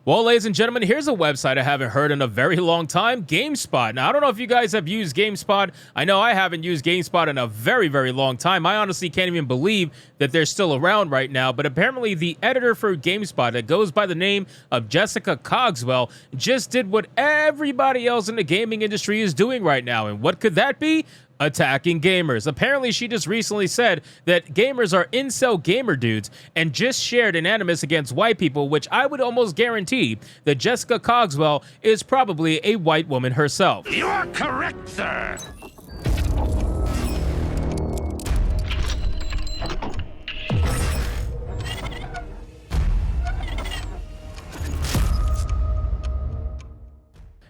Well, ladies and gentlemen, here's a website I haven't heard in a very long time, Gamespot. Now, I don't know if you guys have used Gamespot. I know I haven't used Gamespot in a very, very long time. I honestly can't even believe that they're still around right now, but apparently the editor for Gamespot that goes by the name of Jessica Cogswell just did what everybody else in the gaming industry is doing right now. And what could that be? Attacking gamers. Apparently, she just recently said that gamers are incel gamer dudes and just shared an animus against white people, which I would almost guarantee that Jessica Cogswell is probably a white woman herself. You are correct, sir.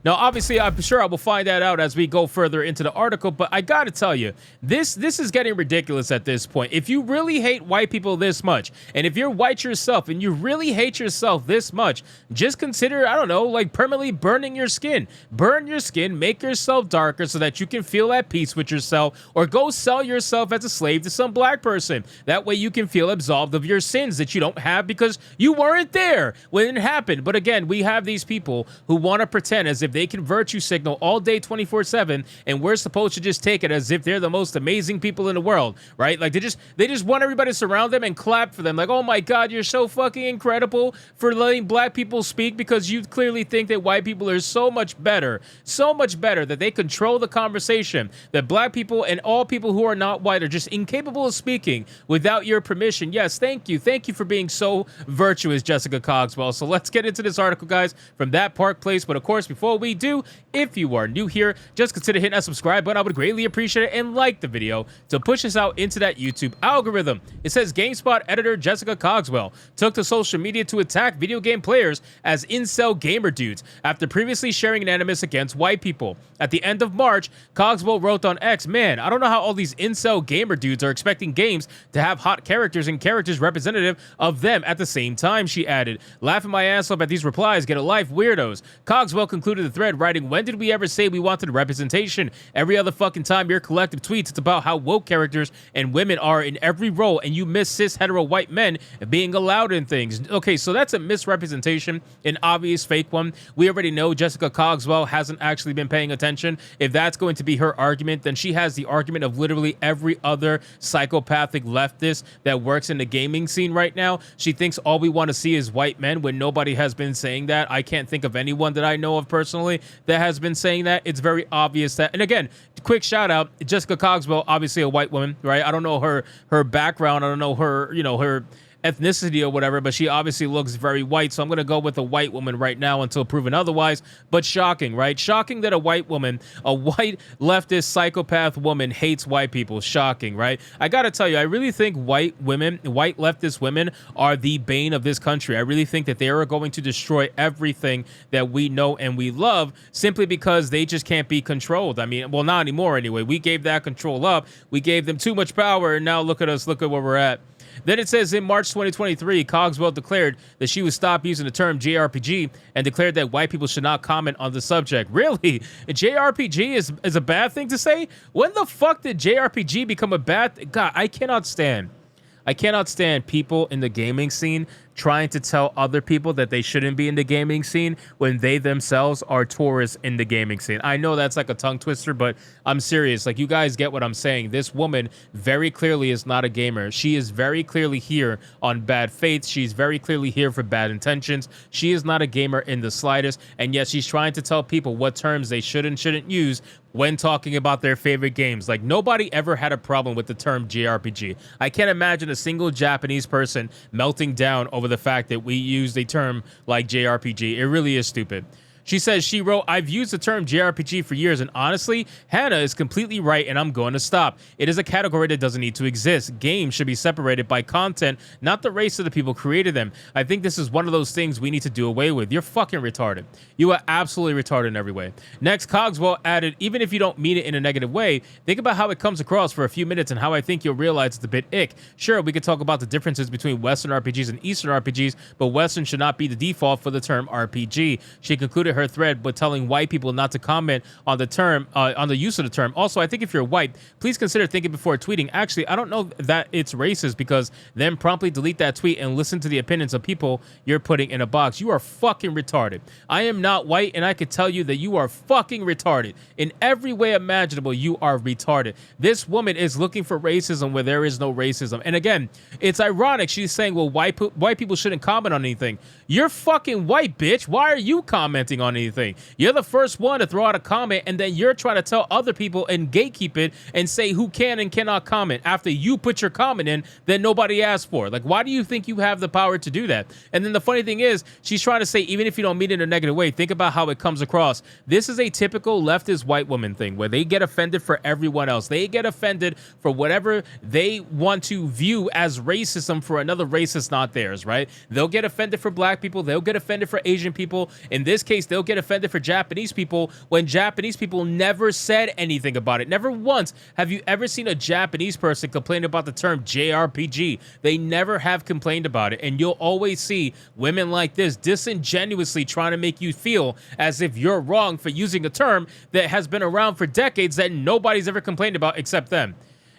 Now, obviously, I'm sure I will find that out as we go further into the article, but I gotta tell you, this is getting ridiculous at this point. If you really hate white people this much, and if you're white yourself and you really hate yourself this much, just consider, I don't know, like permanently burning your skin. Burn your skin, make yourself darker so that you can feel at peace with yourself, or go sell yourself as a slave to some black person. That way you can feel absolved of your sins that you don't have because you weren't there when it happened. But again, we have these people who want to pretend as if they can virtue signal all day 24/7, and we're supposed to just take it as if they're the most amazing people in the world, right? Like they just want everybody to surround them and clap for them, like, oh my god, you're so fucking incredible for letting black people speak, because you clearly think that white people are so much better that they control the conversation, that black people and all people who are not white are just incapable of speaking without your permission. Yes, thank you for being so virtuous, Jessica Cogswell. So let's get into this article, guys, from That Park Place. But of course, before we do, if you are new here, just consider hitting that subscribe button. I would greatly appreciate it, and like the video to push us out into that YouTube algorithm. It says Gamespot editor Jessica Cogswell took to social media to attack video game players as incel gamer dudes after previously sharing an animus against white people. At the end of March, Cogswell wrote on X, "Man, I don't know how all these incel gamer dudes are expecting games to have hot characters and characters representative of them at the same time," she added. "Laughing my ass off at these replies. Get a life, weirdos." Cogswell concluded the thread writing, "When did we ever say we wanted representation? Every other fucking time your collective tweets, it's about how woke characters and women are in every role, and you miss cis hetero white men being allowed in things." Okay, so that's a misrepresentation, an obvious fake one. We already know Jessica Cogswell hasn't actually been paying attention. If that's going to be her argument, then she has the argument of literally every other psychopathic leftist that works in the gaming scene right now. She thinks all we want to see is white men, when nobody has been saying that. I can't think of anyone that I know of personally that has been saying that. It's very obvious that, and again, quick shout out, Jessica Cogswell, obviously a white woman, right? I don't know her background, I don't know her, her ethnicity or whatever, but she obviously looks very white, so I'm gonna go with a white woman right now until proven otherwise. But shocking, right? Shocking that a white woman, a white leftist psychopath woman, hates white people. Shocking, right? I gotta tell you, I really think white leftist women are the bane of this country. I really think that they are going to destroy everything that we know and we love, simply because they just can't be controlled. I mean, well, not anymore anyway. We gave that control up. We gave them too much power, and now look at us, look at where we're at. Then it says in March 2023, Cogswell declared that she would stop using the term JRPG and declared that white people should not comment on the subject. Really? A JRPG is a bad thing to say? When the fuck did JRPG become a bad thing? God, I cannot stand people in the gaming scene trying to tell other people that they shouldn't be in the gaming scene when they themselves are tourists in the gaming scene. I know that's like a tongue twister, but I'm serious. Like, you guys get what I'm saying. This woman very clearly is not a gamer. She is very clearly here on bad faith. She's very clearly here for bad intentions. She is not a gamer in the slightest, and yet she's trying to tell people what terms they should and shouldn't use when talking about their favorite games. Like, nobody ever had a problem with the term JRPG. I can't imagine a single Japanese person melting down over the fact that we use a term like JRPG. It really is stupid. She says, she wrote, "I've used the term JRPG for years, and honestly, Hannah is completely right, and I'm going to stop. It is a category that doesn't need to exist. Games should be separated by content, not the race of the people who created them. I think this is one of those things we need to do away with." You're fucking retarded. You are absolutely retarded in every way. Next, Cogswell added, "Even if you don't mean it in a negative way, think about how it comes across for a few minutes and how I think you'll realize it's a bit ick. Sure, we could talk about the differences between Western RPGs and Eastern RPGs, but Western should not be the default for the term RPG." She concluded concluded her thread with telling white people not to comment on the term, on the use of the term. Also, I think if you're white, please consider thinking before tweeting. Actually, I don't know that it's racist, because then promptly delete that tweet and listen to the opinions of people you're putting in a box. You are fucking retarded. I am not white, and I can tell you that you are fucking retarded. In every way imaginable, you are retarded. This woman is looking for racism where there is no racism. And again, it's ironic. She's saying, well, white people shouldn't comment on anything. You're fucking white, bitch. Why are you commenting on anything? You're the first one to throw out a comment, and then you're trying to tell other people and gatekeep it and say who can and cannot comment after you put your comment in that nobody asked for. Like, why do you think you have the power to do that? And then the funny thing is, she's trying to say, even if you don't mean it in a negative way, think about how it comes across. This is a typical leftist white woman thing where they get offended for everyone else. They get offended for whatever they want to view as racism for another race that's not theirs, right? They'll get offended for black people. They'll get offended for Asian people. In this case, they'll get offended for Japanese people when Japanese people never said anything about it. Never once have you ever seen a Japanese person complain about the term JRPG. They never have complained about it. And you'll always see women like this disingenuously trying to make you feel as if you're wrong for using a term that has been around for decades that nobody's ever complained about except them.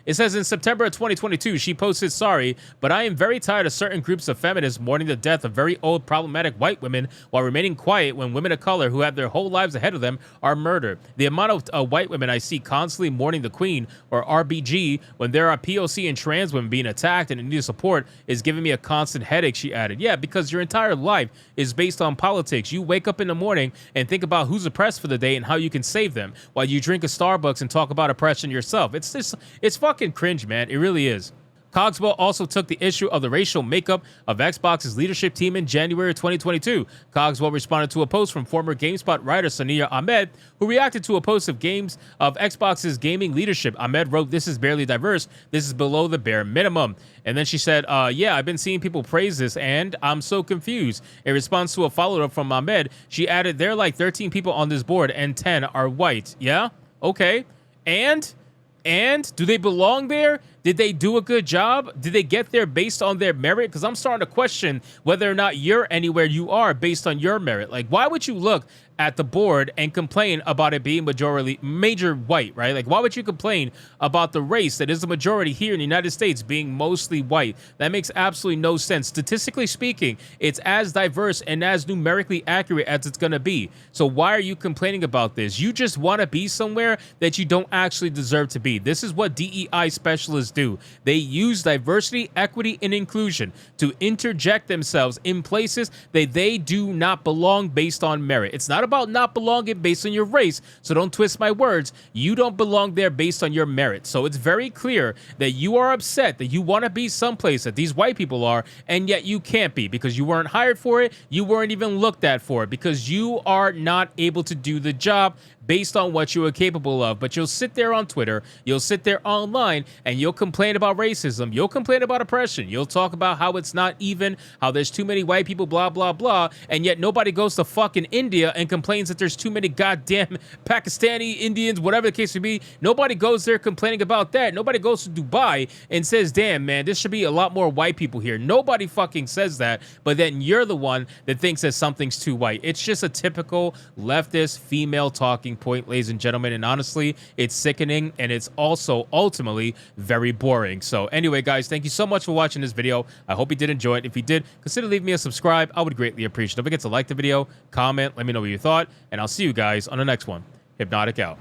It says in September of 2022, she posted, "Sorry, but I am very tired of certain groups of feminists mourning the death of very old, problematic white women while remaining quiet when women of color who have their whole lives ahead of them are murdered. The amount of white women I see constantly mourning the queen or RBG when there are POC and trans women being attacked and in need of support is giving me a constant headache," she added. Yeah, because your entire life is based on politics. You wake up in the morning and think about who's oppressed for the day and how you can save them while you drink a Starbucks and talk about oppression yourself. It's fucking cringe, man. It really is. Cogswell also took the issue of the racial makeup of Xbox's leadership team in January 2022. Cogswell responded to a post from former GameSpot writer Sania Ahmed, who reacted to a post of Xbox's gaming leadership. Ahmed wrote, "This is barely diverse. This is below the bare minimum." And then she said, yeah, I've been seeing people praise this, and I'm so confused. In response to a follow-up from Ahmed, she added, "There are like 13 people on this board, and 10 are white." Yeah? Okay. And do they belong there? Did they do a good job? Did they get there based on their merit? Because I'm starting to question whether or not you're anywhere you are based on your merit. Like, why would you look at the board and complain about it being major white, right? Like, why would you complain about the race that is the majority here in the United States being mostly white? That makes absolutely no sense. Statistically speaking, it's as diverse and as numerically accurate as it's going to be. So why are you complaining about this? You just want to be somewhere that you don't actually deserve to be. This is what DEI specialists do. They use diversity, equity, and inclusion to interject themselves in places that they do not belong based on merit. It's not about not belonging based on your race, so don't twist my words. You don't belong there based on your merit. So it's very clear that you are upset that you want to be someplace that these white people are, and yet you can't be because you weren't hired for it, you weren't even looked at for it, because you are not able to do the job based on what you are capable of. But you'll sit there on Twitter, you'll sit there online, and you'll complain about racism, you'll complain about oppression, you'll talk about how it's not even, how there's too many white people, blah, blah, blah, and yet nobody goes to fucking India and complains that there's too many goddamn Pakistani Indians, whatever the case may be. Nobody goes there complaining about that. Nobody goes to Dubai and says, damn, man, there should be a lot more white people here. Nobody fucking says that, but then you're the one that thinks that something's too white. It's just a typical leftist female talking point, ladies and gentlemen, and honestly, it's sickening, and it's also ultimately very boring. So anyway, guys, thank you so much for watching this video. I hope you did enjoy it. If you did, consider leaving me a subscribe. I would greatly appreciate it. Don't forget to like the video, comment, let me know what you thought, and I'll see you guys on the next one. Hypnotic out.